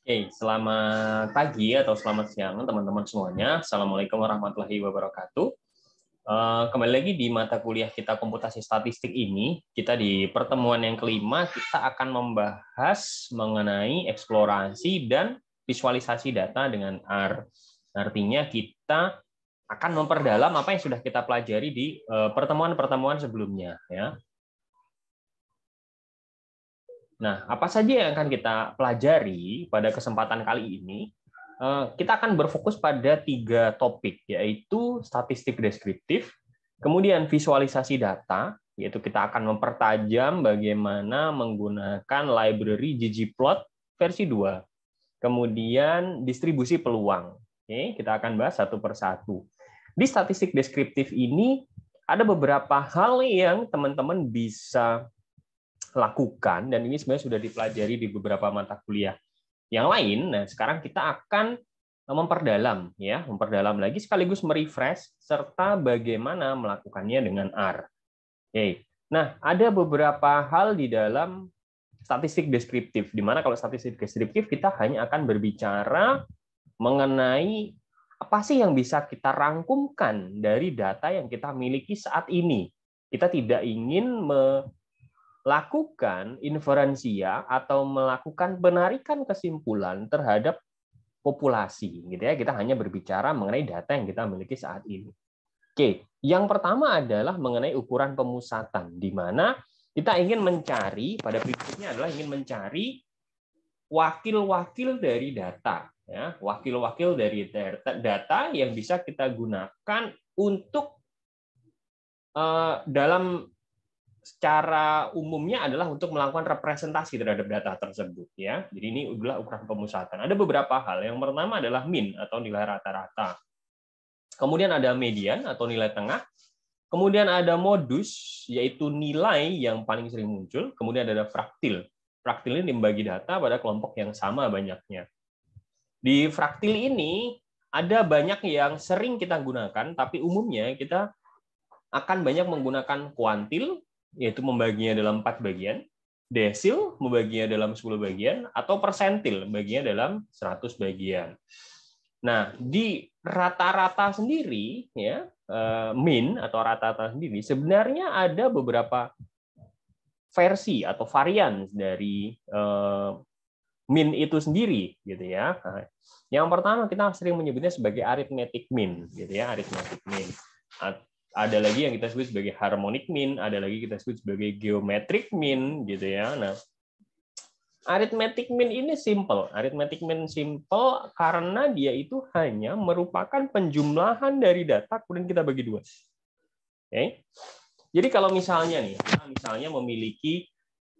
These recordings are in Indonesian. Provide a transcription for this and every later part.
Oke, selamat pagi atau selamat siang teman-teman semuanya. Assalamualaikum warahmatullahi wabarakatuh. Kembali lagi di mata kuliah kita komputasi statistik ini, kita di pertemuan yang kelima, kita akan membahas mengenai eksplorasi dan visualisasi data dengan R. Artinya kita akan memperdalam apa yang sudah kita pelajari di pertemuan-pertemuan sebelumnya. Ya. Nah, apa saja yang akan kita pelajari pada kesempatan kali ini? Kita akan berfokus pada 3 topik, yaitu statistik deskriptif, kemudian visualisasi data, yaitu kita akan mempertajam bagaimana menggunakan library ggplot versi 2, kemudian distribusi peluang. Oke, kita akan bahas satu persatu. Di statistik deskriptif ini, ada beberapa hal yang teman-teman bisa lakukan, dan ini sebenarnya sudah dipelajari di beberapa mata kuliah yang lain. Nah, sekarang kita akan memperdalam lagi sekaligus merefresh serta bagaimana melakukannya dengan R. Oke. Nah, ada beberapa hal di dalam statistik deskriptif, di mana kalau statistik deskriptif kita hanya akan berbicara mengenai apa sih yang bisa kita rangkumkan dari data yang kita miliki saat ini. Kita tidak ingin lakukan inferensia atau melakukan penarikan kesimpulan terhadap populasi, gitu ya. Kita hanya berbicara mengenai data yang kita miliki saat ini. Oke, yang pertama adalah mengenai ukuran pemusatan, di mana kita ingin mencari, pada prinsipnya adalah ingin mencari wakil-wakil dari data, ya, wakil-wakil dari data yang bisa kita gunakan untuk dalam secara umumnya adalah untuk melakukan representasi terhadap data tersebut, ya. Jadi ini adalah ukuran pemusatan. Ada beberapa hal. Yang pertama adalah mean atau nilai rata-rata. Kemudian ada median atau nilai tengah. Kemudian ada modus, yaitu nilai yang paling sering muncul. Kemudian ada fraktil. Fraktil ini membagi data pada kelompok yang sama banyaknya. Di fraktil ini ada banyak yang sering kita gunakan, tapi umumnya kita akan banyak menggunakan kuantil, yaitu membaginya dalam 4 bagian, desil membaginya dalam 10 bagian, atau persentil membaginya dalam 100 bagian. Nah, di rata-rata sendiri, ya, mean atau rata-rata sendiri, sebenarnya ada beberapa versi atau varian dari mean itu sendiri, gitu ya. Nah, yang pertama kita sering menyebutnya sebagai arithmetic mean, gitu ya, arithmetic mean. Ada lagi yang kita sebut sebagai harmonic mean, ada lagi kita sebut sebagai geometric mean, gitu ya. Nah, arithmetic mean ini simple. Arithmetic mean simple karena dia itu hanya merupakan penjumlahan dari data kemudian kita bagi 2. Oke. Jadi kalau misalnya nih, misalnya memiliki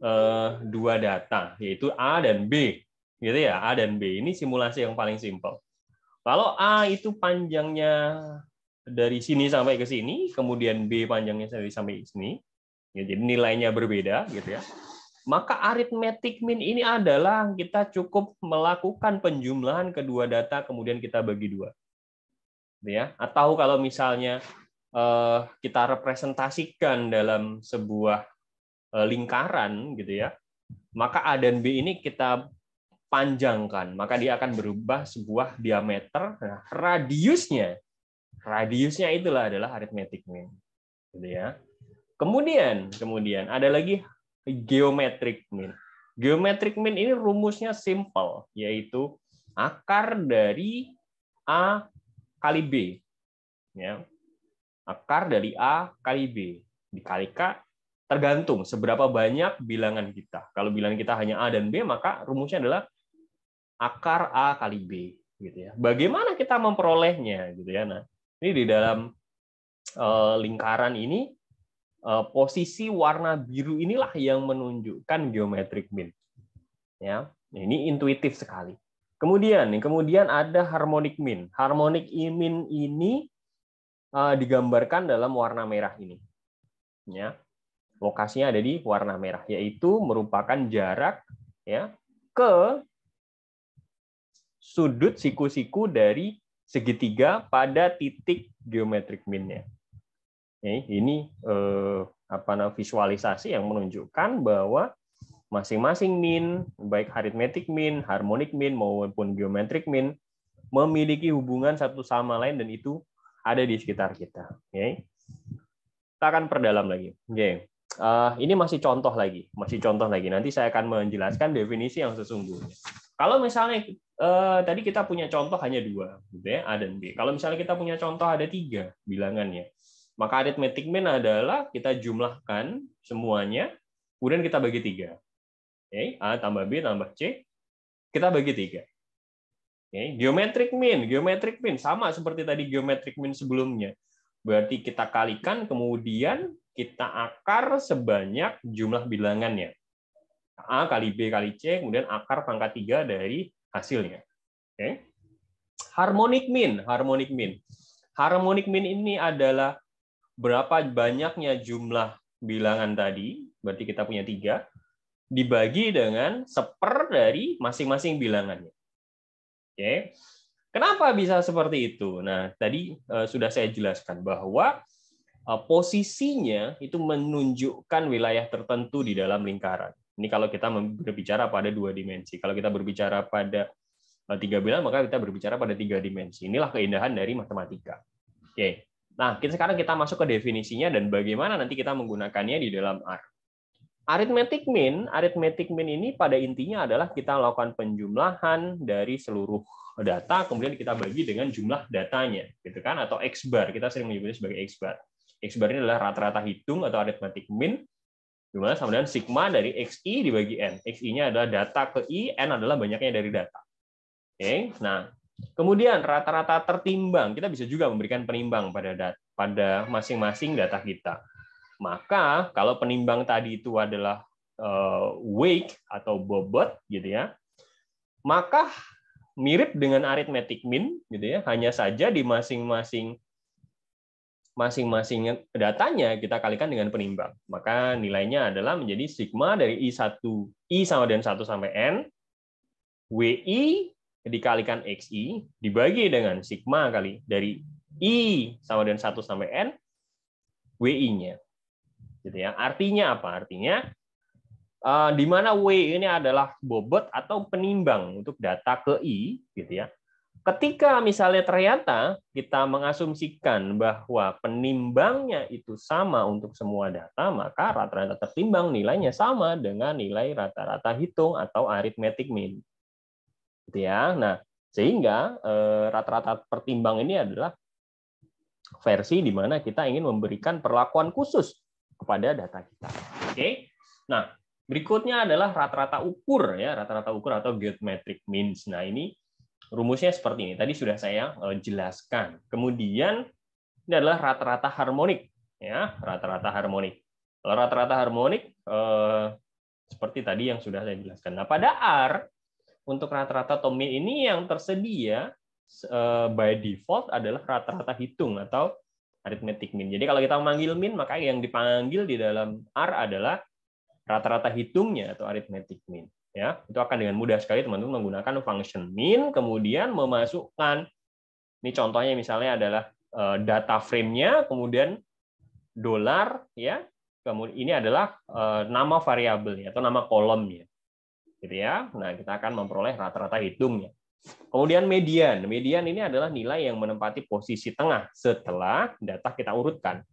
2 data, yaitu A dan B, gitu ya. A dan B ini simulasi yang paling simple. Kalau A itu panjangnya dari sini sampai ke sini, kemudian B panjangnya dari sampai sini, ya, jadi nilainya berbeda, gitu ya. Maka arithmetic mean ini adalah kita cukup melakukan penjumlahan kedua data, kemudian kita bagi 2, gitu ya. Atau kalau misalnya kita representasikan dalam sebuah lingkaran, gitu ya, maka A dan B ini kita panjangkan, maka dia akan berubah sebuah diameter. Nah, radiusnya itulah adalah arithmetic mean, gitu ya. Kemudian ada lagi geometric mean. Geometric mean ini rumusnya simple, yaitu akar dari A kali B, ya. Akar dari A kali B dikali K, tergantung seberapa banyak bilangan kita. Kalau bilangan kita hanya A dan B, maka rumusnya adalah akar A kali B, gitu ya. Bagaimana kita memperolehnya, gitu ya. Nah, ini di dalam lingkaran ini, posisi warna biru inilah yang menunjukkan geometric mean. Ya, ini intuitif sekali. Kemudian ada harmonic mean. Harmonic mean ini digambarkan dalam warna merah ini. Ya, lokasinya ada di warna merah, yaitu merupakan jarak, ya, ke sudut siku-siku dari segitiga pada titik geometric mean-nya. Ini visualisasi yang menunjukkan bahwa masing-masing min, baik arithmetic min, harmonic min, maupun geometric min, memiliki hubungan satu sama lain dan itu ada di sekitar kita. Oke. Kita akan perdalam lagi. Oke. Ini masih contoh lagi. Nanti saya akan menjelaskan definisi yang sesungguhnya. Kalau misalnya tadi kita punya contoh hanya 2, gitu ya, A dan B. Kalau misalnya kita punya contoh ada 3 bilangannya, maka arithmetic mean adalah kita jumlahkan semuanya, kemudian kita bagi 3. Oke, A tambah B tambah C, kita bagi 3. Oke, geometric mean sama seperti tadi geometric mean sebelumnya. Berarti kita kalikan, kemudian kita akar sebanyak jumlah bilangannya. A kali B kali C, kemudian akar pangkat 3 dari hasilnya. Oke. Harmonic mean ini adalah berapa banyaknya jumlah bilangan tadi, berarti kita punya 3, dibagi dengan 1/4 dari masing-masing bilangannya. Oke. Kenapa bisa seperti itu? Nah, tadi sudah saya jelaskan bahwa posisinya itu menunjukkan wilayah tertentu di dalam lingkaran. Ini kalau kita berbicara pada 2 dimensi. Kalau kita berbicara pada 3 bilangan, maka kita berbicara pada 3 dimensi. Inilah keindahan dari matematika. Oke. Nah, sekarang kita masuk ke definisinya dan bagaimana nanti kita menggunakannya di dalam R. Arithmetic mean ini pada intinya adalah kita lakukan penjumlahan dari seluruh data, kemudian kita bagi dengan jumlah datanya, gitu kan? Atau X bar, kita sering menyebutnya sebagai X bar. X bar ini adalah rata-rata hitung atau arithmetic mean, dimana sama dengan sigma dari XI dibagi N. XI-nya adalah data ke I, N adalah banyaknya dari data. Oke, nah kemudian rata-rata tertimbang, kita bisa juga memberikan penimbang pada masing-masing data kita. Maka kalau penimbang tadi itu adalah weight atau bobot, gitu ya, maka mirip dengan arithmetic mean, gitu ya. Hanya saja di masing-masing datanya kita kalikan dengan penimbang. Maka nilainya adalah menjadi sigma dari I sama dengan 1 sampai N, WI dikalikan XI dibagi dengan sigma kali dari I sama dengan 1 sampai N, WI-nya. Gitu ya. Artinya apa? Artinya di mana W ini adalah bobot atau penimbang untuk data ke I, gitu ya. Ketika misalnya ternyata kita mengasumsikan bahwa penimbangnya itu sama untuk semua data, maka rata-rata tertimbang nilainya sama dengan nilai rata-rata hitung atau arithmetic mean. Gitu ya. Nah, sehingga rata-rata pertimbang ini adalah versi di mana kita ingin memberikan perlakuan khusus kepada data kita. Oke. Nah, berikutnya adalah rata-rata ukur ya, rata-rata ukur atau geometric means. Nah, ini rumusnya seperti ini. Tadi sudah saya jelaskan. Kemudian ini adalah rata-rata harmonik ya, rata-rata harmonik. Kalau rata-rata harmonik seperti tadi yang sudah saya jelaskan. Nah, pada R untuk rata-rata mean ini yang tersedia by default adalah rata-rata hitung atau arithmetic mean. Jadi kalau kita memanggil mean, maka yang dipanggil di dalam R adalah rata-rata hitungnya atau arithmetic mean. Ya, itu akan dengan mudah sekali teman-teman menggunakan function mean, kemudian memasukkan, ini contohnya misalnya adalah data frame-nya, kemudian dolar, ya, kemudian ini adalah nama variabelnya atau nama kolomnya, gitu ya. Nah, kita akan memperoleh rata-rata hitungnya. Kemudian median ini adalah nilai yang menempati posisi tengah setelah data kita urutkan.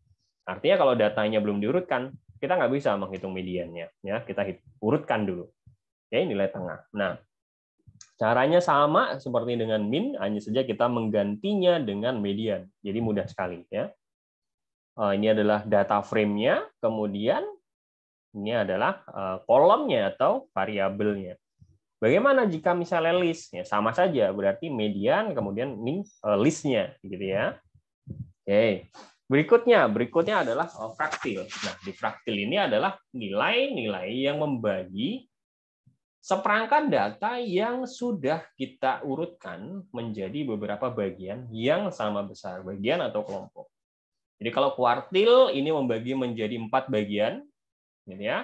Artinya kalau datanya belum diurutkan, kita nggak bisa menghitung mediannya. Ya, kita urutkan dulu. Oke, nilai tengah. Nah, caranya sama seperti dengan min, hanya saja kita menggantinya dengan median. Jadi mudah sekali. Ya. Ini adalah data frame-nya, kemudian ini adalah kolomnya atau variabelnya. Bagaimana jika misalnya list? Ya, sama saja, berarti median, kemudian ini listnya, gitu ya. Oke. Berikutnya adalah fraktil. Nah, di fraktil ini adalah nilai-nilai yang membagi seperangkat data yang sudah kita urutkan menjadi beberapa bagian yang sama besar, bagian atau kelompok. Jadi kalau kuartil ini membagi menjadi 4 bagian, gitu ya.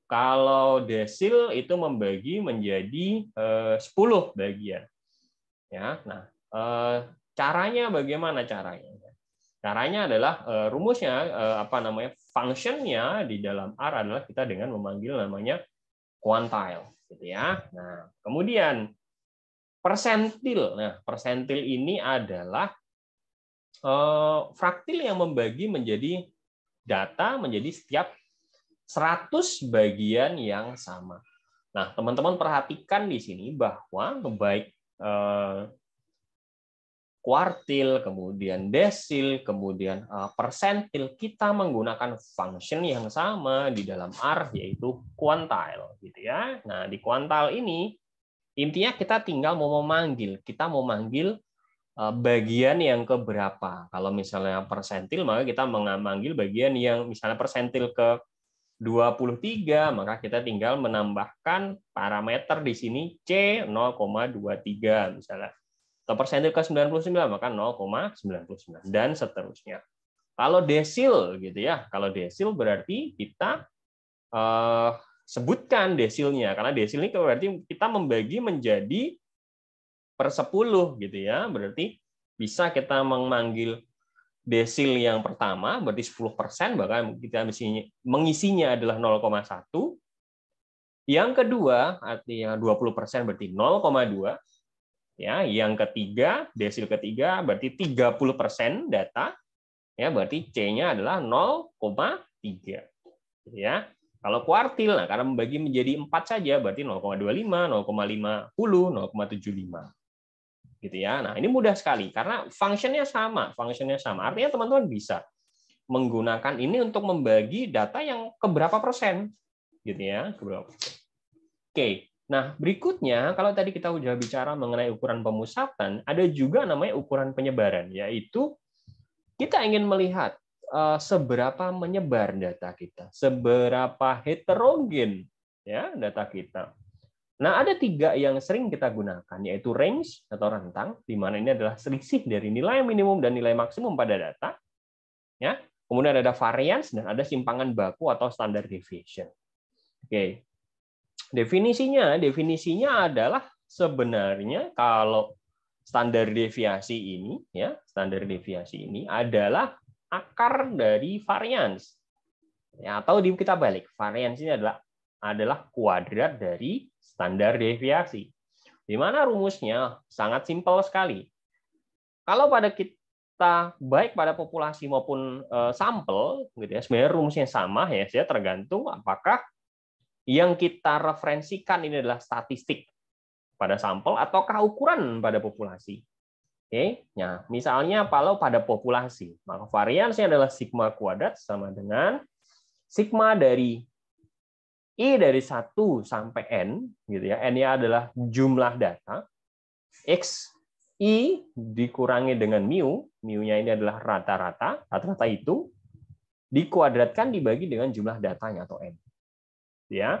Kalau desil itu membagi menjadi 10 bagian. Ya, nah caranya bagaimana caranya? Caranya adalah rumusnya functionnya di dalam R adalah kita dengan memanggil namanya quantile, gitu ya. Nah, kemudian persentil. Nah, persentil ini adalah fraktil yang membagi menjadi data menjadi setiap 100 bagian yang sama. Nah, teman-teman perhatikan di sini bahwa baik kuartil, kemudian desil, kemudian persentil, kita menggunakan function yang sama di dalam R, yaitu quantile, gitu ya. Nah, di quantile ini intinya kita tinggal mau memanggil, kita mau manggil bagian yang keberapa. Kalau misalnya persentil, maka kita memanggil bagian yang misalnya persentil ke 23, maka kita tinggal menambahkan parameter di sini C 0,23 misalnya. Atau persentil ke 99, maka 0,99 dan seterusnya. Kalau desil gitu ya, kalau desil berarti kita sebutkan desilnya, karena desil ini berarti kita membagi menjadi per 10 gitu ya, berarti bisa kita memanggil desil yang pertama berarti 10%, bahkan kita mengisinya adalah 0,1. Yang kedua artinya 20% berarti 0,2. Ya, yang ketiga, desil ketiga berarti 30% data, ya berarti C-nya adalah 0,3. Ya. Kalau kuartil, nah karena membagi menjadi 4 saja berarti 0,25, 0,50, 0,75. Gitu ya. Nah, ini mudah sekali karena fungsinya sama. Artinya teman-teman bisa menggunakan ini untuk membagi data yang keberapa persen, gitu ya, keberapa persen. Oke. Nah, berikutnya kalau tadi kita sudah bicara mengenai ukuran pemusatan, ada juga namanya ukuran penyebaran, yaitu kita ingin melihat seberapa menyebar data kita, seberapa heterogen ya data kita. Nah, ada 3 yang sering kita gunakan, yaitu range atau rentang, di mana ini adalah selisih dari nilai minimum dan nilai maksimum pada data. Ya. Kemudian ada variance dan ada simpangan baku atau standard deviation. Oke. Definisinya adalah sebenarnya kalau standar deviasi ini adalah akar dari variance. Ya, atau kita balik, variance ini adalah kuadrat dari standar deviasi. Di mana rumusnya sangat simpel sekali. Kalau pada kita baik pada populasi maupun sampel, gitu ya, sebenarnya rumusnya sama ya, saya tergantung apakah yang kita referensikan ini adalah statistik pada sampel ataukah ukuran pada populasi. Oke, nah misalnya kalau pada populasi, maka variansinya adalah sigma kuadrat sama dengan sigma dari I dari 1 sampai N, gitu ya. N-nya adalah jumlah data. X I dikurangi dengan mu, mu-nya ini adalah rata-rata itu dikuadratkan dibagi dengan jumlah datanya atau N. Ya.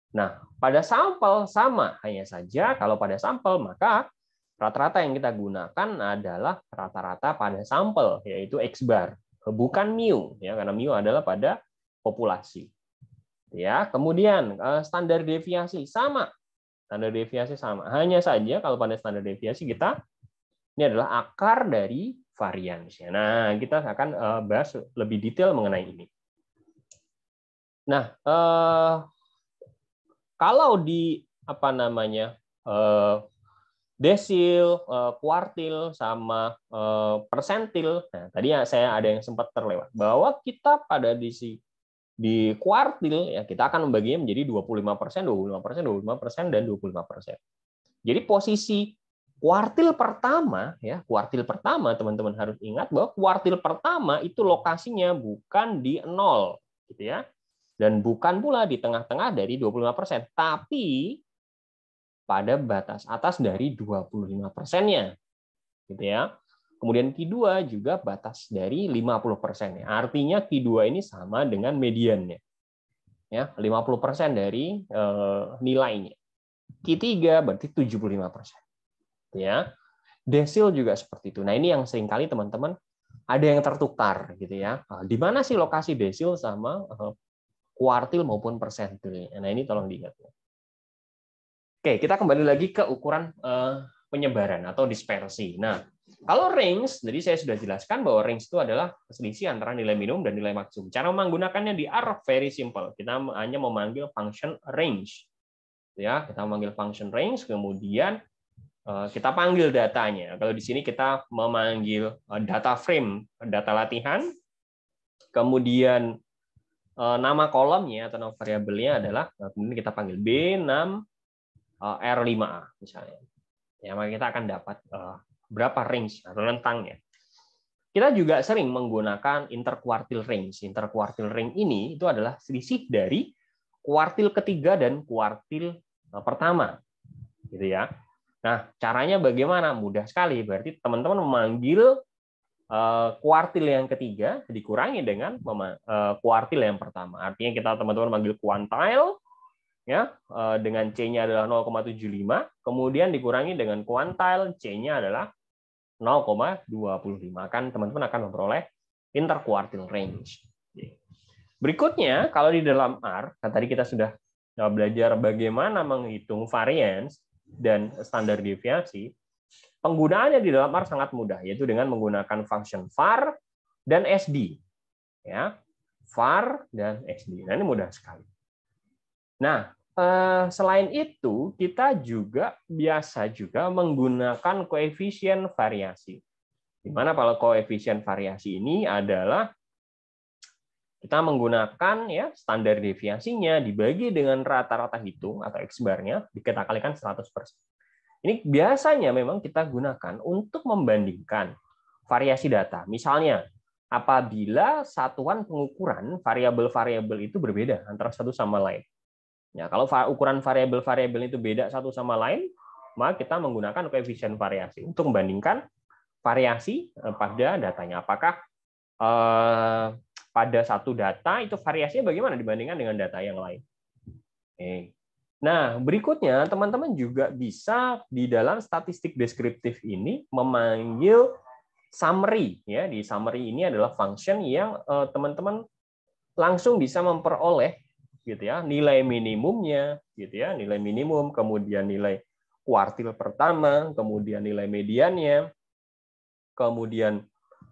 Nah, pada sampel sama, hanya saja kalau pada sampel maka rata-rata yang kita gunakan adalah rata-rata pada sampel, yaitu X bar, bukan mu, ya, karena mu adalah pada populasi. Ya, kemudian standar deviasi sama. Standar deviasi sama. Hanya saja kalau pada standar deviasi kita ini adalah akar dari variansi. Nah, kita akan bahas lebih detail mengenai ini. Nah, kalau di desil, kuartil, sama persentil. Nah, tadi saya ada yang sempat terlewat bahwa kita pada di kuartil ya kita akan membaginya menjadi 25%, 25%, 25%, dan 25%. Jadi posisi kuartil pertama teman-teman harus ingat bahwa kuartil pertama itu lokasinya bukan di 0 gitu ya. Dan bukan pula di tengah-tengah dari 25%, tapi pada batas atas dari 25%-nya. Gitu ya. Kemudian Q2 juga batas dari 50%. Artinya Q2 ini sama dengan mediannya. Ya, 50% dari nilainya. Q3 berarti 75%. Ya. Desil juga seperti itu. Nah, ini yang seringkali teman-teman ada yang tertukar gitu ya. Di mana sih lokasi desil sama kuartil maupun persentil? Nah, ini tolong diingat. Oke, kita kembali lagi ke ukuran penyebaran atau dispersi. Nah, kalau range, jadi saya sudah jelaskan bahwa range itu adalah selisih antara nilai minimum dan nilai maksimum. Cara menggunakannya di R very simple. Kita hanya memanggil function range. Ya, kita memanggil function range, kemudian kita panggil datanya. Kalau di sini kita memanggil data frame, data latihan, kemudian nama kolomnya atau nama variabelnya adalah, kemudian kita panggil B6 R5A misalnya. Ya, maka kita akan dapat berapa range atau rentangnya. Kita juga sering menggunakan interquartile range. Interquartile range ini itu adalah selisih dari kuartil ketiga dan kuartil pertama, gitu ya. Nah, caranya bagaimana? Mudah sekali. Berarti teman-teman memanggil kuartil yang ketiga dikurangi dengan kuartil yang pertama. Artinya kita teman-teman manggil quantile, ya, dengan C-nya adalah 0,75, kemudian dikurangi dengan quantile, C-nya adalah 0,25. Kan teman-teman akan memperoleh interquartile range. Berikutnya, kalau di dalam R, tadi kita sudah belajar bagaimana menghitung variance dan standar deviasi. Penggunaannya di dalam R sangat mudah, yaitu dengan menggunakan function var dan sd. Ya, var dan sd. Nah, ini mudah sekali. Nah, selain itu, kita juga biasa juga menggunakan koefisien variasi. Di mana kalau koefisien variasi ini adalah kita menggunakan ya standar deviasinya dibagi dengan rata-rata hitung atau X-bar-nya, kita kalikan 100%. Ini biasanya memang kita gunakan untuk membandingkan variasi data. Misalnya, apabila satuan pengukuran variabel-variabel itu berbeda antara satu sama lain. Ya, kalau ukuran variabel-variabel itu beda satu sama lain, maka kita menggunakan koefisien variasi untuk membandingkan variasi pada datanya. Apakah pada satu data itu variasinya bagaimana dibandingkan dengan data yang lain. Oke. Nah, berikutnya teman-teman juga bisa di dalam statistik deskriptif ini memanggil summary. Ya, di summary ini adalah function yang teman-teman langsung bisa memperoleh gitu ya, nilai minimumnya gitu ya, nilai minimum, kemudian nilai kuartil pertama, kemudian nilai mediannya, kemudian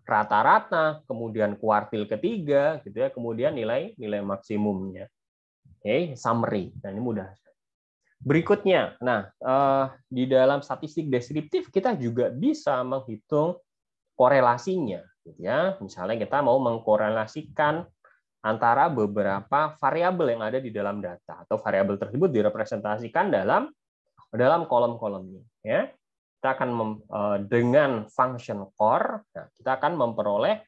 rata-rata, kemudian kuartil ketiga gitu ya, kemudian nilai maksimumnya. Oke, summary. Nah, ini mudah. Berikutnya, nah di dalam statistik deskriptif kita juga bisa menghitung korelasinya, gitu ya. Misalnya kita mau mengkorelasikan antara beberapa variabel yang ada di dalam data atau variabel tersebut direpresentasikan dalam kolom-kolomnya. Ya, kita akan dengan function core, nah, kita akan memperoleh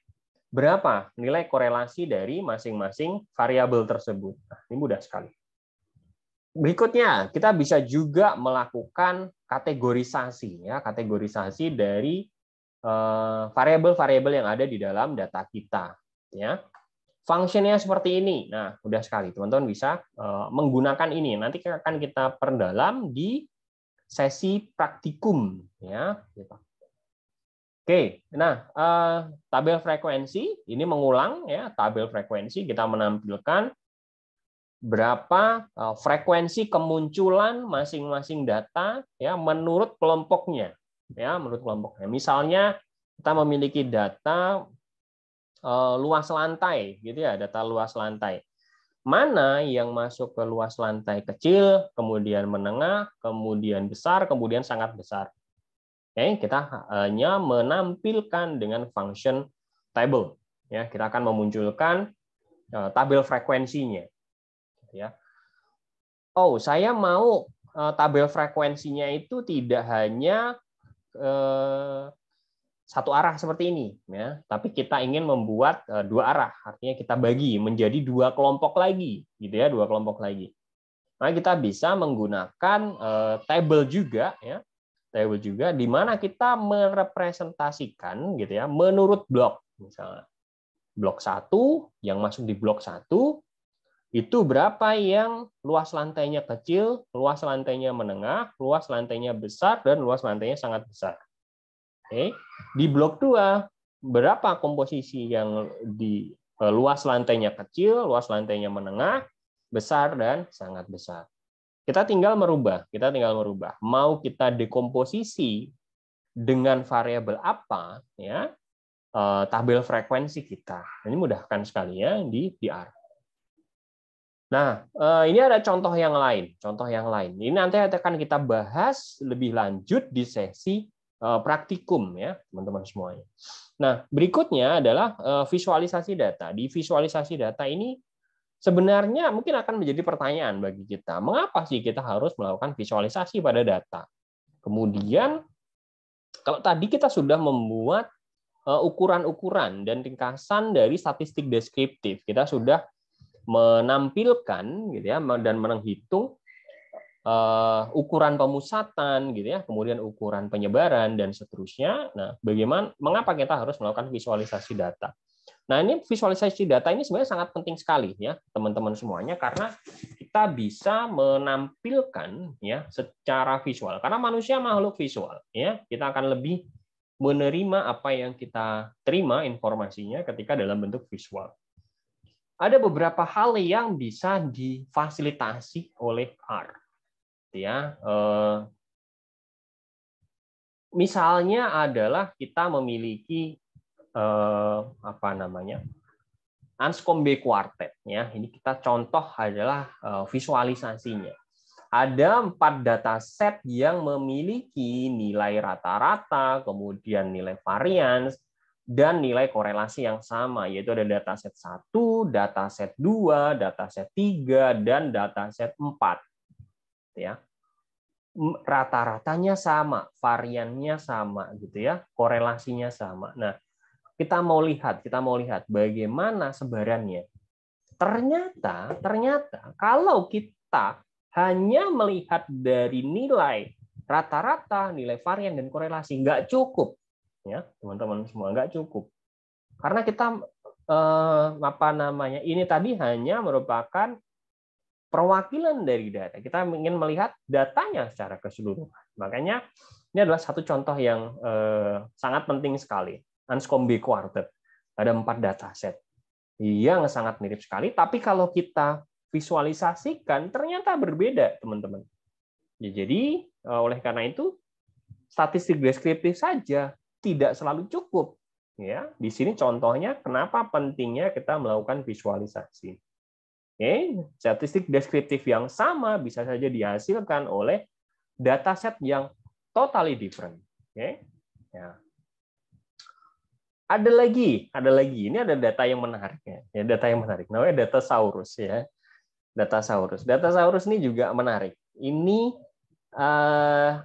berapa nilai korelasi dari masing-masing variabel tersebut. Nah, ini mudah sekali. Berikutnya, kita bisa juga melakukan kategorisasi, ya, kategorisasi dari variabel-variabel yang ada di dalam data kita. Ya, fungsinya seperti ini. Nah, mudah sekali, teman-teman bisa menggunakan ini. Nanti akan kita perdalam di sesi praktikum. Ya, gitu. Oke, nah tabel frekuensi ini mengulang, ya, tabel frekuensi kita menampilkan berapa frekuensi kemunculan masing-masing data ya menurut kelompoknya, ya, menurut kelompoknya. Misalnya kita memiliki data luas lantai gitu ya, data luas lantai. Mana yang masuk ke luas lantai kecil, kemudian menengah, kemudian besar, kemudian sangat besar. Oke, kita hanya menampilkan dengan function table. Ya, kita akan memunculkan tabel frekuensinya. Ya. Oh, saya mau tabel frekuensinya itu tidak hanya satu arah seperti ini, ya, tapi kita ingin membuat dua arah, artinya kita bagi menjadi dua kelompok lagi, gitu ya, dua kelompok lagi. Nah, kita bisa menggunakan table juga, ya, table juga, di mana kita merepresentasikan, gitu ya, menurut blok, misalnya blok 1 yang masuk di blok 1 itu berapa yang luas lantainya kecil, luas lantainya menengah, luas lantainya besar, dan luas lantainya sangat besar. Oke. Di blok 2, berapa komposisi yang di luas lantainya kecil, luas lantainya menengah, besar, dan sangat besar. Kita tinggal merubah. Mau kita dekomposisi dengan variabel apa, ya, tabel frekuensi kita. Ini mudahkan sekali ya di R. Nah, ini ada contoh yang lain. Contoh yang lain. Ini nanti akan kita bahas lebih lanjut di sesi praktikum ya, teman-teman semuanya. Nah, berikutnya adalah visualisasi data. Di visualisasi data ini sebenarnya mungkin akan menjadi pertanyaan bagi kita. Mengapa sih kita harus melakukan visualisasi pada data? Kemudian, kalau tadi kita sudah membuat ukuran-ukuran dan ringkasan dari statistik deskriptif, kita sudah menampilkan gitu ya dan menghitung ukuran pemusatan gitu ya, kemudian ukuran penyebaran dan seterusnya. Nah, mengapa kita harus melakukan visualisasi data? Nah, ini visualisasi data ini sebenarnya sangat penting sekali ya, teman-teman semuanya, karena kita bisa menampilkan ya secara visual. Karena manusia makhluk visual ya, kita akan lebih menerima apa yang kita terima informasinya ketika dalam bentuk visual. Ada beberapa hal yang bisa difasilitasi oleh R. Ya, misalnya adalah kita memiliki Anscombe Quartet. Ya, ini kita contoh adalah visualisasinya. Ada 4 dataset yang memiliki nilai rata-rata, kemudian nilai varians, dan nilai korelasi yang sama, yaitu ada dataset 1, dataset 2, dataset 3, dan dataset 4. Ya. Rata-ratanya sama, variannya sama gitu ya, korelasinya sama. Nah, kita mau lihat bagaimana sebarannya. Ternyata kalau kita hanya melihat dari nilai rata-rata, nilai varian dan korelasi nggak cukup. Ya, teman-teman semua nggak cukup. Karena kita ini tadi hanya merupakan perwakilan dari data. Kita ingin melihat datanya secara keseluruhan. Makanya ini adalah satu contoh yang sangat penting sekali. Anscombe Quartet. Ada 4 dataset yang sangat mirip sekali, tapi kalau kita visualisasikan ternyata berbeda, teman-teman. Ya, jadi oleh karena itu statistik deskriptif saja tidak selalu cukup. Ya, di sini contohnya kenapa pentingnya kita melakukan visualisasi. Statistik deskriptif yang sama bisa saja dihasilkan oleh dataset yang totally different. Ya. Ada lagi. Ini ada data yang menarik ya. Data yang menarik. Namanya Datasaurus ya. Datasaurus ini juga menarik. Ini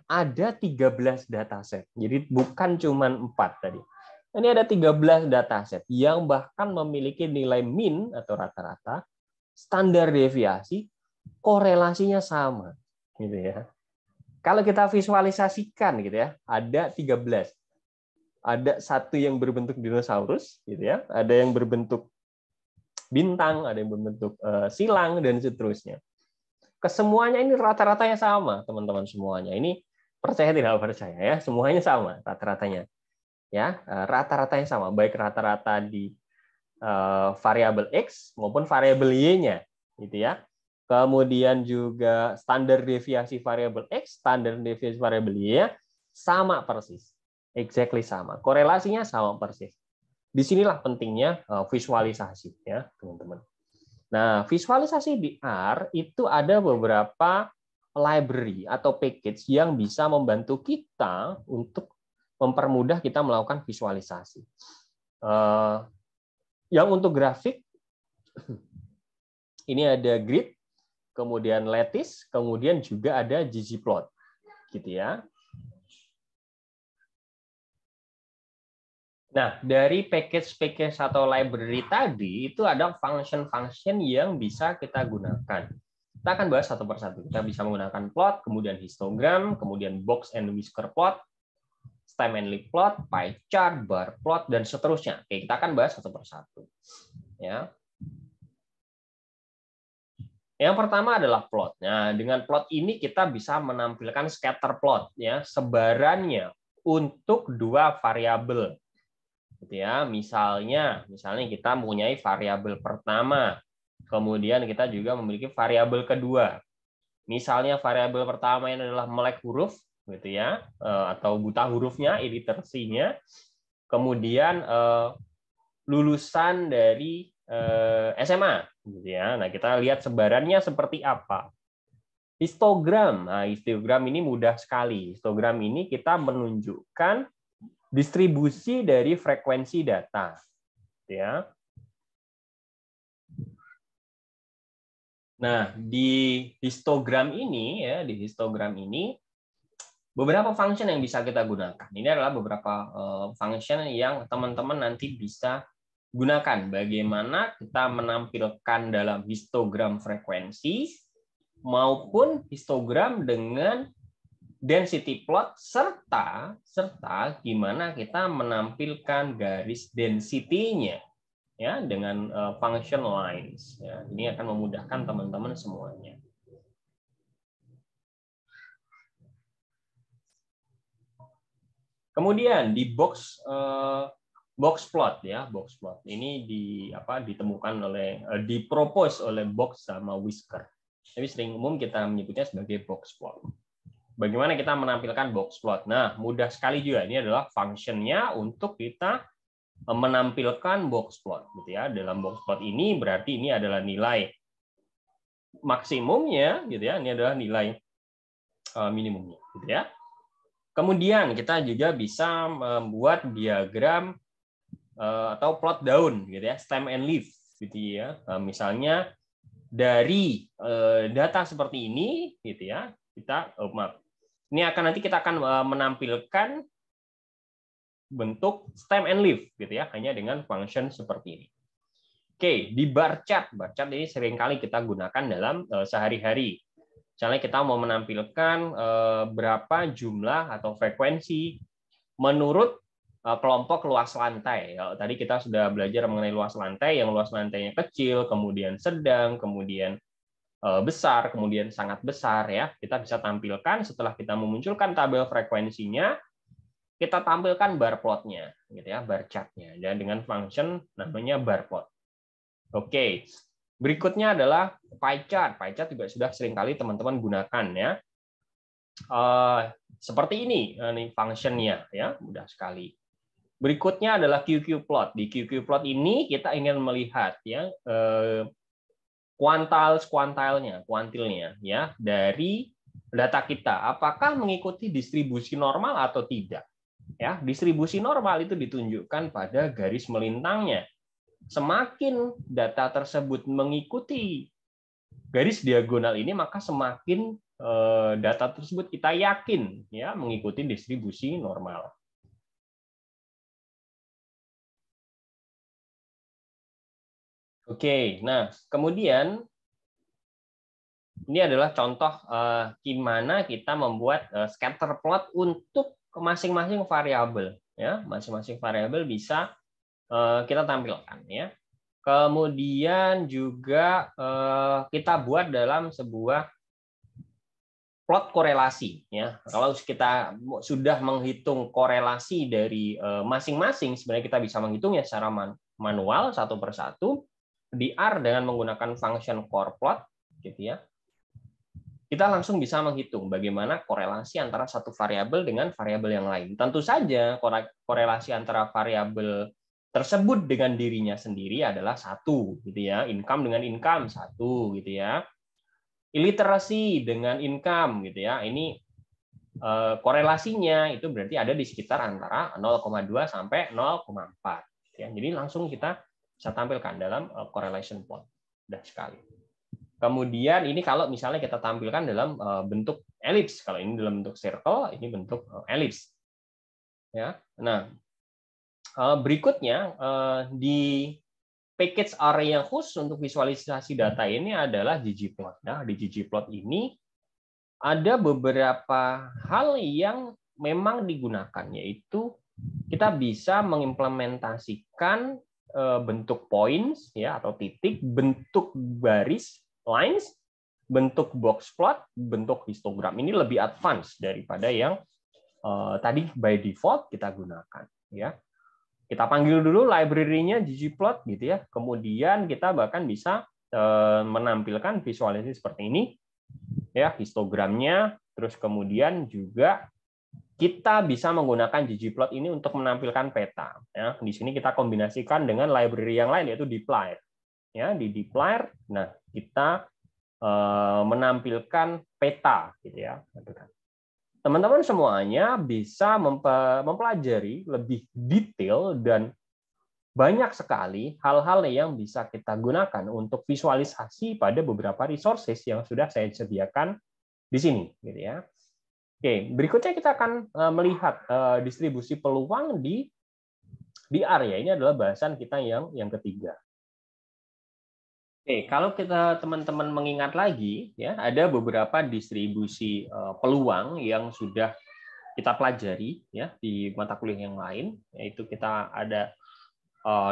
ada 13 dataset. Jadi bukan cuma 4 tadi. Ini ada 13 dataset yang bahkan memiliki nilai mean atau rata-rata, standar deviasi, korelasinya sama gitu ya. Kalau kita visualisasikan gitu ya, ada 13. Ada satu yang berbentuk dinosaurus gitu ya, ada yang berbentuk bintang, ada yang berbentuk silang dan seterusnya. Kesemuanya ini rata-ratanya sama, teman-teman semuanya. Ini percaya tidak percaya ya, semuanya sama rata-ratanya. Ya, rata-ratanya sama, baik rata-rata di variabel X maupun variabel Y-nya gitu ya. Kemudian juga standar deviasi variabel X, standar deviasi variabel Y sama persis. Exactly sama. Korelasinya sama persis. Disinilah pentingnya visualisasi ya, teman-teman. Nah, visualisasi di R itu ada beberapa library atau package yang bisa membantu kita untuk mempermudah kita melakukan visualisasi. Yang untuk grafik, ini ada grid, kemudian lattice, kemudian juga ada ggplot, gitu ya. Nah, dari package atau library tadi, itu ada function-function yang bisa kita gunakan. Kita akan bahas satu persatu. Kita bisa menggunakan plot, kemudian histogram, kemudian box and whisker plot, stem and leaf plot, pie chart, bar plot, dan seterusnya. Oke, kita akan bahas satu persatu. Ya. Yang pertama adalah plot. Nah, dengan plot ini kita bisa menampilkan scatter plot, ya, sebarannya untuk 2 variabel. Gitu ya, misalnya kita mempunyai variabel pertama, kemudian kita juga memiliki variabel kedua. Misalnya variabel pertama ini adalah melek huruf, gitu ya, atau buta hurufnya, illiteracy-nya, kemudian lulusan dari SMA, gitu ya. Nah, kita lihat sebarannya seperti apa. Histogram. Nah, histogram ini mudah sekali. Histogram ini kita menunjukkan distribusi dari frekuensi data, ya. Nah, di histogram ini ya, di histogram ini beberapa function yang bisa kita gunakan. Ini adalah beberapa function yang teman-teman nanti bisa gunakan. Bagaimana kita menampilkan dalam histogram frekuensi maupun histogram dengan density plot serta gimana kita menampilkan garis density-nya ya dengan function lines. Ya, ini akan memudahkan teman-teman semuanya. Kemudian di box plot ya, box plot ini ditemukan oleh dipropose oleh Box sama Whisker. Tapi sering umum kita menyebutnya sebagai box plot. Bagaimana kita menampilkan box plot? Nah, mudah sekali juga. Ini adalah function-nya untuk kita menampilkan box plot, gitu ya. Dalam box plot ini berarti ini adalah nilai maksimumnya, gitu ya. Ini adalah nilai minimumnya, gitu ya. Kemudian kita juga bisa membuat diagram atau plot daun, gitu ya, stem and leaf, gitu ya. Misalnya dari data seperti ini, gitu ya, ini nanti kita akan menampilkan bentuk stem and leaf, gitu ya, hanya dengan function seperti ini. Oke, di bar chart ini seringkali kita gunakan dalam sehari-hari. Misalnya kita mau menampilkan berapa jumlah atau frekuensi menurut kelompok luas lantai. Kalau tadi kita sudah belajar mengenai luas lantai, yang luas lantainya kecil, kemudian sedang, kemudian besar, kemudian sangat besar ya. Kita bisa tampilkan setelah kita memunculkan tabel frekuensinya, kita tampilkan bar plotnya, gitu ya, bar chartnya, dan dengan function namanya bar plot. Oke. Berikutnya adalah pie chart. Pie chart juga sudah seringkali teman-teman gunakan ya. Seperti ini function-nya ya, mudah sekali. Berikutnya adalah QQ plot. Di QQ plot ini kita ingin melihat ya kuantilnya ya dari data kita. Apakah mengikuti distribusi normal atau tidak? Ya, distribusi normal itu ditunjukkan pada garis melintangnya. Semakin data tersebut mengikuti garis diagonal ini, maka semakin data tersebut kita yakin ya mengikuti distribusi normal. Oke, nah kemudian ini adalah contoh gimana kita membuat scatter plot untuk masing-masing variabel ya, masing-masing variabel bisa kita tampilkan ya. Kemudian juga kita buat dalam sebuah plot korelasi ya. Kalau kita sudah menghitung korelasi dari masing-masing, sebenarnya kita bisa menghitungnya secara manual satu persatu di R dengan menggunakan function core plot gitu ya. Kita langsung bisa menghitung bagaimana korelasi antara satu variabel dengan variabel yang lain. Tentu saja korelasi antara variabel tersebut dengan dirinya sendiri adalah satu, gitu ya. Income dengan income satu, gitu ya. Illiteracy dengan income, gitu ya. Ini korelasinya itu berarti ada di sekitar antara 0,2 sampai 0,4. Ya, jadi langsung kita bisa tampilkan dalam correlation plot. Mudah sekali. Kemudian ini kalau misalnya kita tampilkan dalam bentuk elips, kalau ini dalam bentuk circle, ini bentuk elips. Ya, nah. Berikutnya di package area khusus untuk visualisasi data ini adalah ggplot. Nah, di ggplot ini ada beberapa hal yang memang digunakan, yaitu kita bisa mengimplementasikan bentuk points ya atau titik, bentuk garis lines, bentuk box plot, bentuk histogram. Ini lebih advance daripada yang tadi by default kita gunakan ya. Kita panggil dulu library-nya ggplot gitu ya. Kemudian kita bahkan bisa menampilkan visualisasi seperti ini ya, histogramnya, terus kemudian juga kita bisa menggunakan ggplot ini untuk menampilkan peta ya. Di sini kita kombinasikan dengan library yang lain yaitu dplyr ya di dplyr. Nah, kita menampilkan peta gitu ya. Teman-teman semuanya bisa mempelajari lebih detail dan banyak sekali hal-hal yang bisa kita gunakan untuk visualisasi pada beberapa resources yang sudah saya sediakan di sini gitu ya. Oke, berikutnya kita akan melihat distribusi peluang di R ya. Ini adalah bahasan kita yang ketiga. Oke, kalau kita teman-teman mengingat lagi ya, ada beberapa distribusi peluang yang sudah kita pelajari ya di mata kuliah yang lain, yaitu kita ada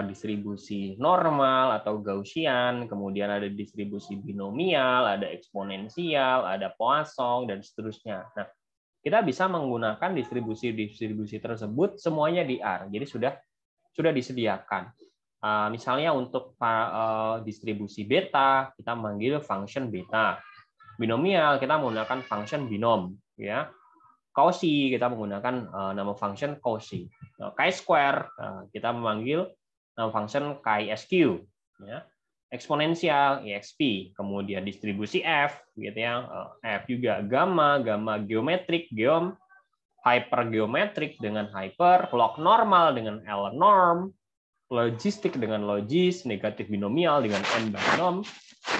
distribusi normal atau Gaussian, kemudian ada distribusi binomial, ada eksponensial, ada Poisson dan seterusnya. Nah, kita bisa menggunakan distribusi tersebut semuanya di R. Jadi sudah disediakan. Misalnya untuk distribusi beta, kita memanggil function beta. Binomial, kita menggunakan function binom. Ya. Cauchy, kita menggunakan nama function Cauchy. Chi-square, kita memanggil nama function chi-sq. Ya. Eksponensial, exp. Kemudian distribusi F, gitu ya. F juga gamma geometrik, hypergeometrik dengan hyper, log normal dengan L norm, logistik dengan logis, negatif binomial dengan n binom,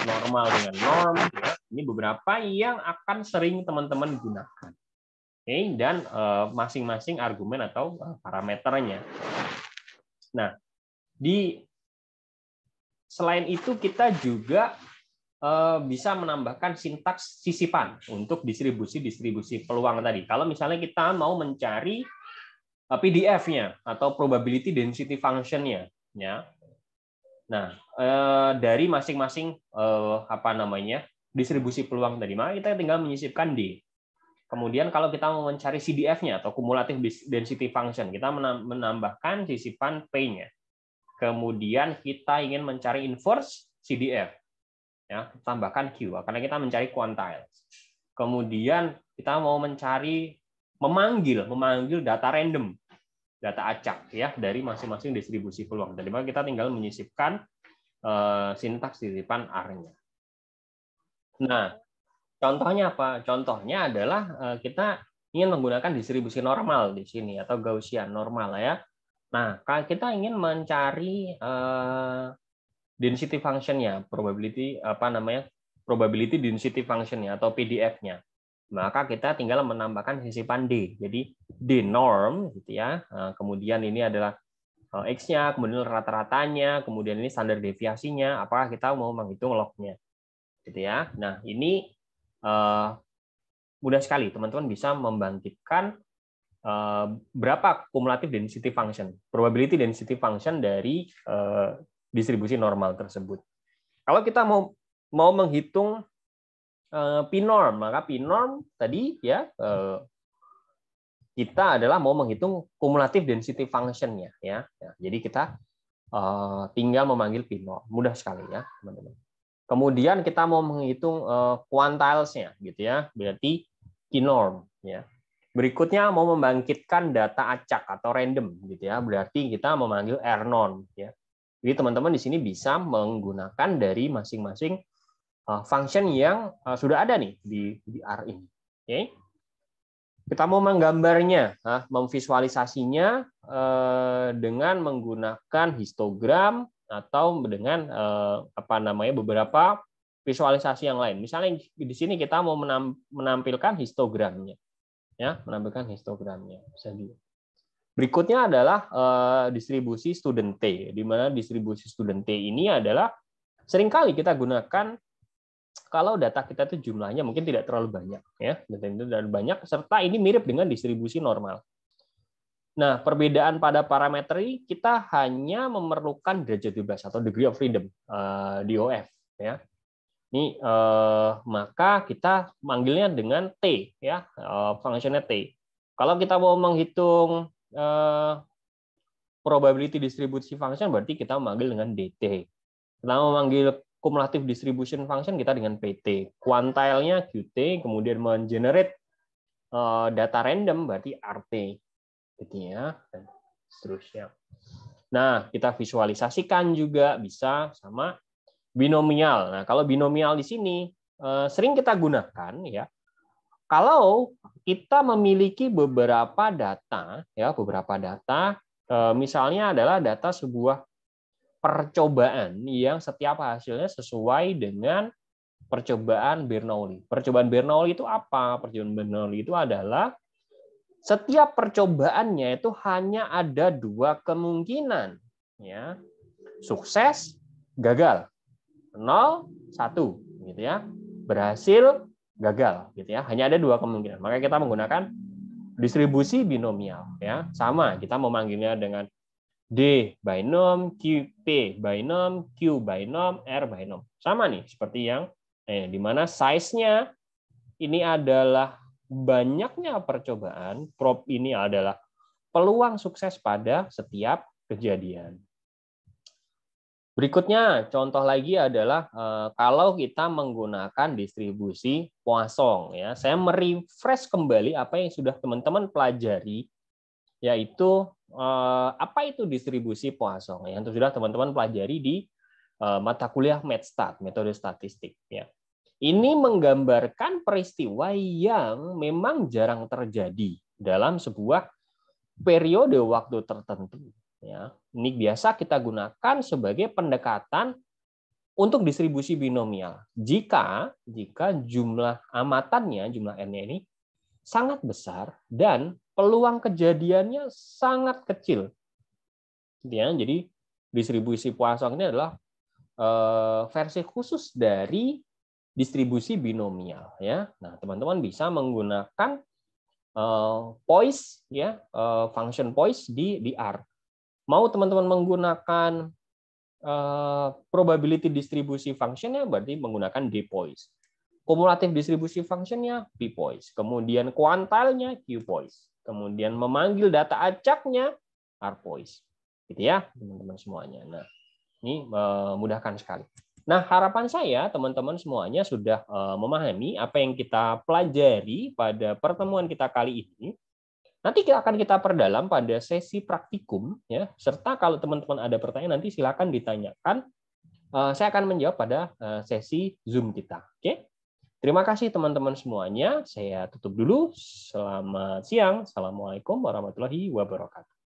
normal dengan norm. Ya. Ini beberapa yang akan sering teman-teman gunakan. Oke, dan masing-masing argumen atau parameternya. Nah, selain itu kita juga bisa menambahkan sintaks sisipan untuk distribusi peluang tadi. Kalau misalnya kita mau mencari PDF-nya atau probability density function-nya, ya. Nah, dari masing-masing distribusi peluang tadi, maka kita tinggal menyisipkan D. Kemudian kalau kita mau mencari CDF-nya atau cumulative density function, kita menambahkan sisipan P-nya. Kemudian kita ingin mencari inverse CDF, ya, tambahkan Q karena kita mencari quantiles. Kemudian kita mau memanggil data random, data acak ya dari masing-masing distribusi peluang. Jadi kita tinggal menyisipkan sintaks sisipan R-nya. Nah, contohnya apa? Contohnya adalah kita ingin menggunakan distribusi normal di sini atau Gaussian normal ya. Nah, kita ingin mencari density function-nya, probability density function-nya atau PDF-nya. Maka kita tinggal menambahkan sisipan D. Jadi D norm gitu ya. Kemudian ini adalah X-nya, kemudian rata-ratanya, kemudian ini standar deviasinya, apakah kita mau menghitung log-nya. Gitu ya. Nah, ini mudah sekali teman-teman bisa membangkitkan berapa cumulative density function, probability density function dari distribusi normal tersebut. Kalau kita mau menghitung p-norm, maka p-norm tadi ya kita adalah mau menghitung cumulative density function-nya ya. Jadi kita tinggal memanggil p-norm, mudah sekali ya teman-teman. Kemudian kita mau menghitung quantiles-nya gitu ya, berarti p-norm ya. Berikutnya mau membangkitkan data acak atau random gitu ya, berarti kita memanggil r-norm ya. Jadi teman-teman di sini bisa menggunakan dari masing-masing function yang sudah ada nih di R ini. Oke. Kita mau menggambarnya, memvisualisasinya dengan menggunakan histogram atau dengan beberapa visualisasi yang lain. Misalnya di sini kita mau menampilkan histogramnya, ya, menampilkan histogramnya. Berikutnya adalah distribusi student T, di mana distribusi student T ini adalah seringkali kita gunakan kalau data kita itu jumlahnya mungkin tidak terlalu banyak, ya, data itu tidak banyak, serta ini mirip dengan distribusi normal. Nah, perbedaan pada parameter ini kita hanya memerlukan derajat bebas atau degree of freedom, DOF, ya. Ini maka kita manggilnya dengan T, ya, fungsinya T. Kalau kita mau menghitung probability distribution function, berarti kita memanggil dengan DT. Kita mau memanggil cumulative distribution function kita dengan PT. Quantile-nya QT, kemudian mengenerate data random berarti RT. Gitu ya, dan seterusnya. Nah, kita visualisasikan juga bisa sama Binomial. Nah, kalau binomial di sini sering kita gunakan ya. Kalau kita memiliki beberapa data misalnya adalah data sebuah percobaan yang setiap hasilnya sesuai dengan percobaan Bernoulli. Percobaan Bernoulli itu apa? Percobaan Bernoulli itu adalah setiap percobaannya itu hanya ada 2 kemungkinan, ya. Sukses, gagal. 0, 1 gitu ya. Berhasil, gagal gitu ya. Hanya ada 2 kemungkinan. Maka kita menggunakan distribusi binomial ya. Sama, kita memanggilnya dengan D binom, P binom, Q binom, R binom. Sama nih seperti yang di mana size-nya ini adalah banyaknya percobaan, prop ini adalah peluang sukses pada setiap kejadian. Berikutnya, contoh lagi adalah kalau kita menggunakan distribusi Poisson. Ya, saya merefresh kembali apa yang sudah teman-teman pelajari, yaitu apa itu distribusi Poisson yang sudah teman-teman pelajari di mata kuliah MathStat, metode statistik. Ya. Ini menggambarkan peristiwa yang memang jarang terjadi dalam sebuah periode waktu tertentu. Ya, ini biasa kita gunakan sebagai pendekatan untuk distribusi binomial. Jika jumlah amatannya, jumlah n-nya ini sangat besar dan peluang kejadiannya sangat kecil. Ya, jadi distribusi Poisson ini adalah versi khusus dari distribusi binomial. Ya, nah teman-teman bisa menggunakan poise, ya, function poise di R. Mau teman-teman menggunakan probability distribusi functionnya, berarti menggunakan D-poise. Kumulatif distribusi functionnya P-poise. Kemudian kuantilnya Q-poise. Kemudian memanggil data acaknya R-poise. Gitu ya, teman-teman semuanya. Nah, ini memudahkan sekali. Nah, harapan saya teman-teman semuanya sudah memahami apa yang kita pelajari pada pertemuan kita kali ini. Nanti akan kita perdalam pada sesi praktikum, ya. Serta kalau teman-teman ada pertanyaan nanti silakan ditanyakan. Saya akan menjawab pada sesi Zoom kita. Oke? Terima kasih teman-teman semuanya. Saya tutup dulu. Selamat siang. Assalamualaikum warahmatullahi wabarakatuh.